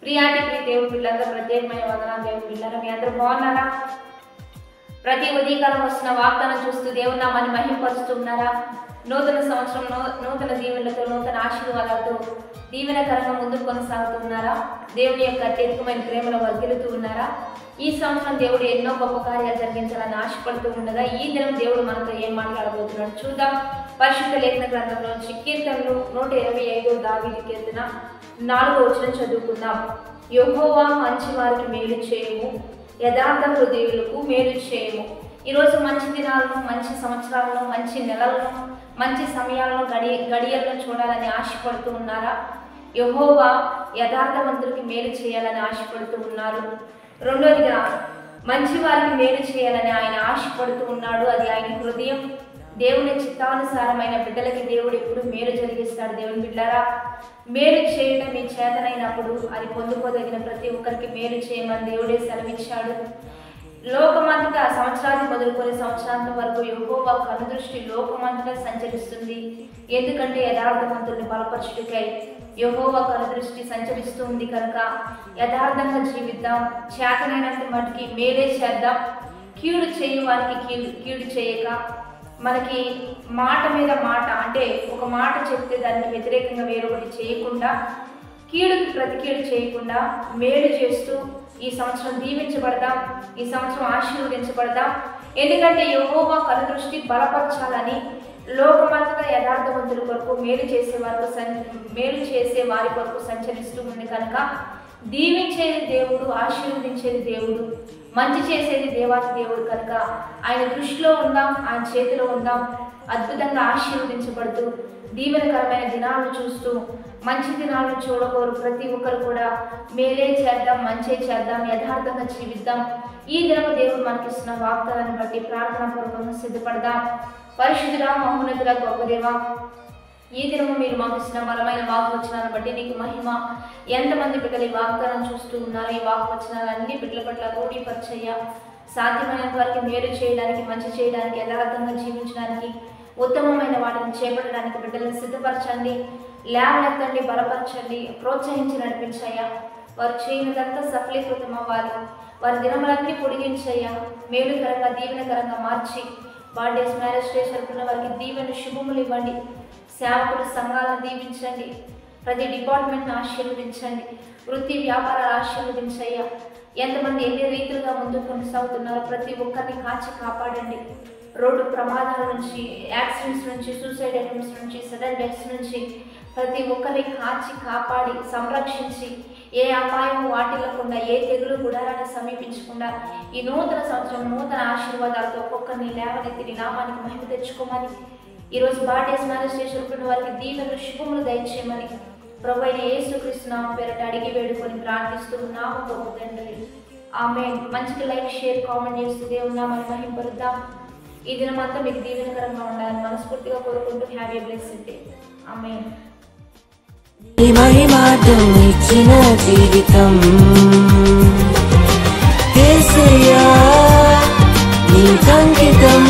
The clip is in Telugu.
ప్రియాటి దేవుని పిల్లలందరూ ప్రత్యేకమైన వందనాలు. దేవుని పిల్లలు మీ అందరూ బాగున్నారా? ప్రతి ఉదయకాలం వస్తున్న వాగ్దానం చూస్తూ దేవుని నామాన్ని మహిమపరుస్తూ ఉన్నారా? నూతన సంవత్సరం నూతన దీవెనలతో నూతన ఆశీర్వాదాలతో దీవెనకరంగా ముందుకు కొనసాగుతున్నారా? దేవుని యొక్క అత్యధికమైన ప్రేమలో వర్ధిల్లుతూ ఉన్నారా? ఈ సంవత్సరం దేవుడు ఎన్నో గొప్ప కార్యాలు జరిగించాలని ఆశపడుతూ ఉండగా ఈ దినం దేవుడు మనతో ఏం మాట్లాడబోతున్నాడు చూద్దాం. పరిశుద్ధ లేఖన గ్రంథంలోంచి కీర్తనలు 125 దావీదు కీర్తన 4వ వచనం చదువుకుందాం. యెహోవా మంచి వారికి మేలు చేయము, యథార్థ హృదయులకు మేలు చేయము. ఈరోజు మంచి దినాలను, మంచి సంవత్సరాలను, మంచి నెలలను, మంచి సమయాలను, గడియలను చూడాలని ఆశపడుతూ ఉన్నారా? యెహోవా యథార్థవంతులకి మేలు చేయాలని ఆశపడుతూ ఉన్నారు. రెండోదిగా మంచి వారికి మేలు చేయాలని ఆయన ఆశపడుతూ ఉన్నాడు. అది ఆయన హృదయం. దేవుని చిత్తానుసారమైన బిడ్డలకి దేవుడు ఎప్పుడు మేలు జరిగిస్తాడు. దేవుని బిడ్డారా, మేలు చేయడం మీ చేతనైనప్పుడు అది పొందుకోదగిన ప్రతి ఒక్కరికి మేలు చేయమని దేవుడే సెలవిచ్చాడు. లోకమంతటా సంవత్సరాన్ని మొదలుకొని సంవత్సరాంతం వరకు యెహోవా కనుదృష్టి లోకమంతటా సంచరిస్తుంది. ఎందుకంటే యథార్థవంతుల్ని బలపరచుటకై యెహోవా కనుదృష్టి సంచరిస్తూ ఉంది కనుక యథార్థంగా జీవిద్దాం. చేతనైనంత మటుకి మేలే చేద్దాం. కీడు చేయువానికి కీడు చేయక, మనకి మాట మీద మాట అంటే ఒక మాట చెప్తే దానికి వ్యతిరేకంగా వేరొకటి చేయకుండా, కీడుకి ప్రతి కీడు చేయకుండా మేలు చేస్తూ ఈ సంవత్సరం దీవించబడదాం. ఈ సంవత్సరం ఆశీర్వదించబడదాం. ఎందుకంటే యెహోవా కనుదృష్టి బలపరచాలని లోకమంతటా యథార్థవంతుల కొరకు మేలు చేసే వారి కొరకు సంచరిస్తూ ఉంది కనుక దీవించేది దేవుడు, ఆశీర్వదించేది దేవుడు, మంచి చేసేది దేవాతి దేవుడు కనుక ఆయన దృష్టిలో ఉందాం, ఆయన చేతిలో ఉందాం. అద్భుతంగా ఆశీర్వదించబడుతూ దీవెనకరమైన దినాలను చూస్తూ మంచి దినాలను చూడకోరు ప్రతి ఒక్కరు కూడా మేలే చేద్దాం, మంచే చేద్దాం, యథార్థంగా జీవిద్దాం. ఈ దినము దేవుడు మనకిస్తున్న వాగ్దానాన్ని బట్టి ప్రార్థనా పూర్వకంగా సిద్ధపడదాం. పరిశుద్ధుడా, మహోన్నతుడా, గొప్ప దేవా, ఈ దినము మీరు మాకు ఇచ్చిన బలమైన వాగ్వచనాన్ని బట్టి నీకు మహిమ. ఎంతమంది బిడ్డలు ఈ వాగ్దానం చూస్తూ ఉన్నారు? ఈ వాగ్వచనాలన్నీ బిడ్డల పట్ల రూఢీపరిచయ్యా. సాధ్యమైనంత వరకు మేలు చేయడానికి, మంచి చేయడానికి, యథార్థంగా జీవించడానికి, ఉత్తమమైన వాటిని చేపట్టడానికి బిడ్డలను సిద్ధపరచండి, లేవనెత్తండి, బలపరచండి, ప్రోత్సహించి నడిపించయ్యా. వారు చేయనిదంతా సఫలీకృతం అవ్వాలి. వారి దినములన్నీ పొడిగించయ్యా. మేలుకరంగా, దీవెనకరంగా మార్చి బర్త్డేస్, మ్యారేజ్ డేస్ జరుపుకున్న వారికి దీవెన శుభములు ఇవ్వండి. సేవకులు, సంఘాలను దీవించండి. ప్రతి డిపార్ట్మెంట్ను ఆశీర్వదించండి. వృత్తి వ్యాపారాలు ఆశీర్వదించయ్యా. ఎంతమంది ఎన్ని రీతులుగా ముందుకు కొనసాగుతున్నారో ప్రతి ఒక్కరిని కాచి కాపాడండి. రోడ్డు ప్రమాదాల నుంచి, యాక్సిడెంట్స్ నుంచి, సూసైడ్ అటెంప్ట్స్ నుంచి, సడన్ డెత్స్ నుంచి ప్రతి ఒక్కరిని కాచి కాపాడి సంరక్షించి ఏ అపాయం వాటిల్లకుండా, ఏ తెగులు గుడారాన్ని సమీపించకుండా ఈ నూతన సంవత్సరం నూతన ఆశీర్వాదాలతో ఒక్కొక్కరిని లేవనెత్తి నీ నామానికి మహిమ తెచ్చుకోమని, ఈరోజు బర్త్డేస్, మ్యారేజ్ డేస్ జరుపుకున్న వారికి దీవెనలు శుభములు దయచేయమని ప్రభు అయిన యేసుక్రీస్తు నామం పేరట అడిగి వేడుకొని ప్రార్థిస్తూ ఉన్నాము గొప్ప తండ్రి. ఆమేన్. మంచిగా లైక్, షేర్, కామెంట్ చేస్తూ దేవుని నామాన్ని మహిమపరుద్దాం. ఈ దినమంతా మీకు దీవెనకరంగా ఉండాలని మనస్ఫూర్తిగా కోరుకుంటూ హ్యావ్ ఏ బ్లెస్డ్ డే. ఆమేన్. మహిమార్థం ఇచ్చిన జీవితం యేసయ్యా నీకంకితం.